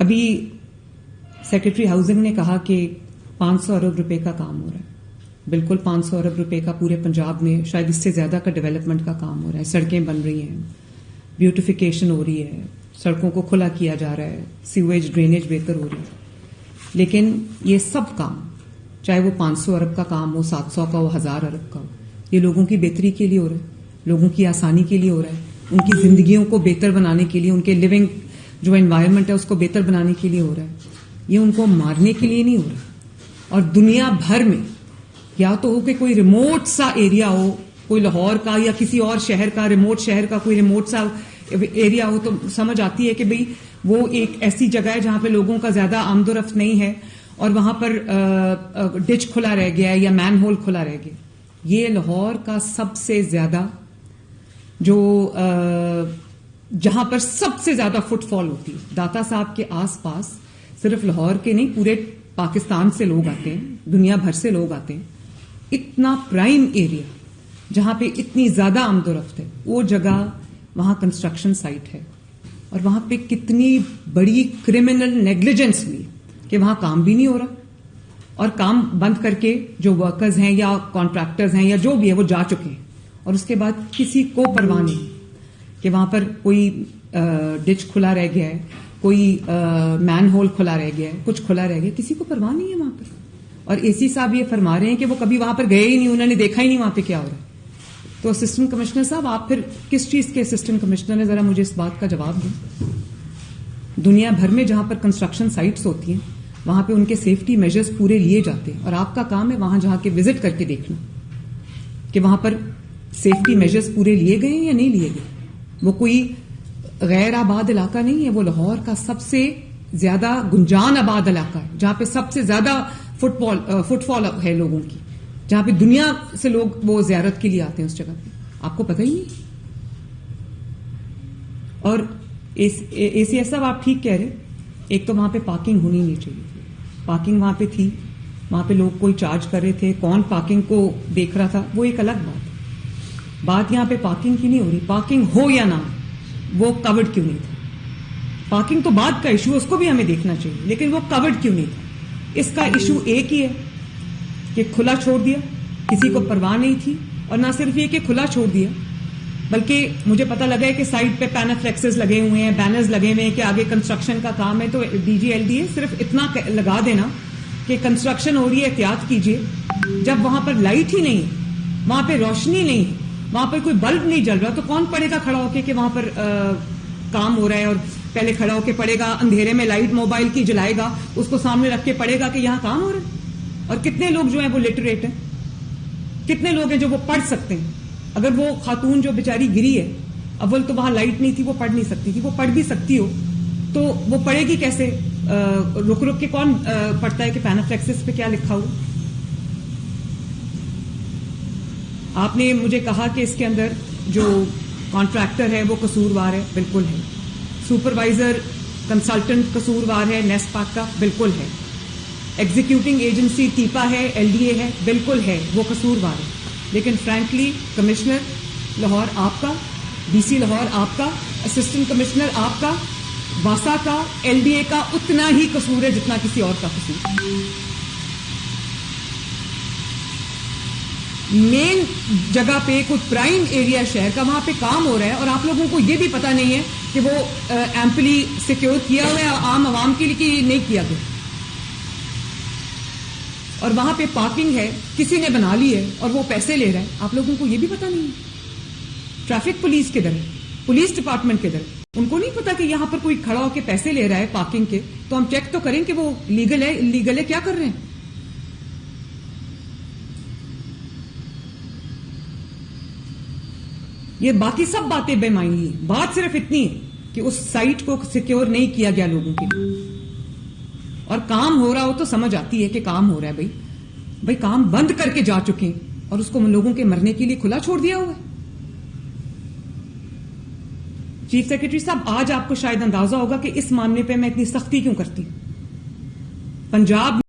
ابھی secretary housing نے کہا کہ 500 ارب روپے کا کام ہو رہا ہے. بالکل 500 ارب روپے کا پورے پنجاب میں شاید اس سے زیادہ کا ڈیولپمنٹ کا کام ہو رہا ہے. سڑکیں بن رہی ہیں, بیوٹیفیکیشن ہو رہی ہے, سڑکوں کو کھلا کیا جا رہا ہے, سیویج ڈرینیج بہتر ہو رہی ہے. لیکن یہ سب کام, چاہے وہ 500 ارب کا کام ہو, 700 کا ہو, 1000 ارب کا ہو, یہ لوگوں کی بہتری کے لیے ہو رہا ہے, لوگوں کی آسانی کے لیے ہو رہا ہے, ان کی زندگیوں کو بہتر بنانے کے لیے, ان کے لیونگ جو انوائرمنٹ ہے اس کو بہتر بنانے کے لیے ہو رہا ہے. یہ ان کو مارنے کے لیے نہیں ہو رہا. اور دنیا بھر میں یا تو ہو کہ کوئی ریموٹ سا ایریا ہو, کوئی لاہور کا یا کسی اور شہر کا, ریموٹ شہر کا کوئی ریموٹ سا ایریا ہو, تو سمجھ آتی ہے کہ بھئی وہ ایک ایسی جگہ ہے جہاں پہ لوگوں کا زیادہ آمد و رفت نہیں ہے اور وہاں پر ڈچ کھلا رہ گیا ہے یا مین ہول کھلا رہ گیا. یہ لاہور کا سب سے زیادہ جو جہاں پر سب سے زیادہ فٹ فال ہوتی ہے, داتا صاحب کے آس پاس صرف لاہور کے نہیں پورے پاکستان سے لوگ آتے ہیں, دنیا بھر سے لوگ آتے ہیں. اتنا پرائم ایریا جہاں پہ اتنی زیادہ آمد و رفت ہے, وہ جگہ وہاں کنسٹرکشن سائٹ ہے اور وہاں پہ کتنی بڑی کرمنل نیگلیجنس ہوئی کہ وہاں کام بھی نہیں ہو رہا اور کام بند کر کے جو ورکرز ہیں یا کانٹریکٹرز ہیں یا جو بھی ہے وہ جا چکے ہیں, اور اس کے بعد کسی کو پرواہ نہیں کہ وہاں پر کوئی ڈچ کھلا رہ گیا ہے, کوئی مین ہول کھلا رہ گیا ہے, کچھ کھلا رہ گیا, کسی کو پرواہ نہیں ہے وہاں پر. اور اے سی صاحب یہ فرما رہے ہیں کہ وہ کبھی وہاں پر گئے ہی نہیں, انہوں نے دیکھا ہی نہیں وہاں پہ کیا ہو رہا ہے. تو اسسٹنٹ کمشنر صاحب, آپ پھر کس چیز کے اسسٹنٹ کمشنر ہیں, ذرا مجھے اس بات کا جواب دیں. دنیا بھر میں جہاں پر کنسٹرکشن سائٹس ہوتی ہیں وہاں پہ ان کے سیفٹی میجرز پورے لیے جاتے ہیں, اور آپ کا کام ہے وہاں جہاں کے وزٹ کر کے دیکھنا کہ وہاں پر سیفٹی میجرز پورے لیے گئے ہیں یا نہیں لیے گئے. وہ کوئی غیر آباد علاقہ نہیں ہے, وہ لاہور کا سب سے زیادہ گنجان آباد علاقہ ہے جہاں پہ سب سے زیادہ فٹ فال ہے لوگوں کی, جہاں پہ دنیا سے لوگ وہ زیارت کے لیے آتے ہیں اس جگہ پہ. آپ کو پتہ ہی نہیں. اور اے سی ایس صاحب آپ ٹھیک کہہ رہے, ایک تو وہاں پہ پارکنگ ہونی نہیں چاہیے. پارکنگ وہاں پہ تھی, وہاں پہ لوگ کوئی چارج کر رہے تھے, کون پارکنگ کو دیکھ رہا تھا وہ ایک الگ بات ہے. بات یہاں پہ پارکنگ کی نہیں ہو رہی. پارکنگ ہو یا نہ, وہ کورڈ کیوں نہیں تھا. پارکنگ تو بعد کا ایشو, اس کو بھی ہمیں دیکھنا چاہیے, لیکن وہ کورڈ کیوں نہیں تھا. اس کا ایشو ایک ہی ہے کہ کھلا چھوڑ دیا, کسی کو پرواہ نہیں تھی. اور نہ صرف یہ کہ کھلا چھوڑ دیا, بلکہ مجھے پتا لگا ہے کہ سائٹ پہ پینافلیکسز لگے ہوئے ہیں, بینرز لگے ہوئے ہیں کہ آگے کنسٹرکشن کا کام ہے. تو D G L D A صرف اتنا لگا دینا کہ کنسٹرکشن ہو رہی ہے, احتیاط کیجیے. جب وہاں پر لائٹ ہی نہیں, وہاں پہ روشنی نہیں, وہاں پر کوئی بلب نہیں جل رہا, تو کون پڑے گا کھڑا ہو کے کہ وہاں پر کام ہو رہا ہے, اور پہلے کھڑا ہو کے پڑے گا اندھیرے میں, لائٹ موبائل کی جلائے گا, اس کو سامنے رکھ کے پڑے گا کہ یہاں کام ہو رہا ہے. اور کتنے لوگ جو ہیں وہ لٹریٹ ہیں, کتنے لوگ ہیں جو وہ پڑھ سکتے ہیں. اگر وہ خاتون جو بیچاری گری ہے, اول تو وہاں لائٹ نہیں تھی, وہ پڑھ نہیں سکتی تھی. وہ پڑھ بھی سکتی ہو تو وہ پڑھے گی کیسے؟ رک رک کے کون پڑھتا ہے کہ پینافلیکسس پہ کیا لکھا ہو. آپ نے مجھے کہا کہ اس کے اندر جو کانٹریکٹر ہے وہ قصوروار ہے, بالکل ہے. سپروائزر کنسلٹنٹ قصوروار ہے, نیسپاک کا, بالکل ہے. ایگزیکیوٹنگ ایجنسی ٹیپا ہے, ایل ڈی اے ہے, بالکل ہے, وہ قصوروار ہے. لیکن فرینکلی کمشنر لاہور آپ کا, ڈی سی لاہور آپ کا, اسسٹنٹ کمشنر آپ کا, واسا کا, ایل ڈی اے کا اتنا ہی قصور ہے جتنا کسی اور کا قصور. مین جگہ پہ کوئی پرائم ایریا شہر کا, وہاں پہ کام ہو رہا ہے اور آپ لوگوں کو یہ بھی پتا نہیں ہے کہ وہ ایمپلی سیکیور کیا ہوا ہے عام عوام کے لیے کہ نہیں کیا گیا. اور وہاں پہ پارکنگ ہے, کسی نے بنا لی ہے اور وہ پیسے لے رہا ہے, آپ لوگوں کو یہ بھی پتا نہیں ہے. ٹریفک پولیس کدھر ہے, پولیس ڈپارٹمنٹ کدھر ہے, ان کو نہیں پتا کہ یہاں پر کوئی کھڑا ہو کے پیسے لے رہا ہے پارکنگ کے, تو ہم چیک تو کریں کہ وہ لیگل ہے, انلیگل ہے, کیا کر رہے ہیں. یہ باقی سب باتیں بے معنی ہیں. بات صرف اتنی ہے کہ اس سائٹ کو سیکیور نہیں کیا گیا لوگوں کے لیے. اور کام ہو رہا ہو تو سمجھ آتی ہے کہ کام ہو رہا ہے. بھائی کام بند کر کے جا چکے ہیں اور اس کو لوگوں کے مرنے کے لیے کھلا چھوڑ دیا ہوا ہے. چیف سیکرٹری صاحب, آج آپ کو شاید اندازہ ہوگا کہ اس معاملے پہ میں اتنی سختی کیوں کرتی ہوں. پنجاب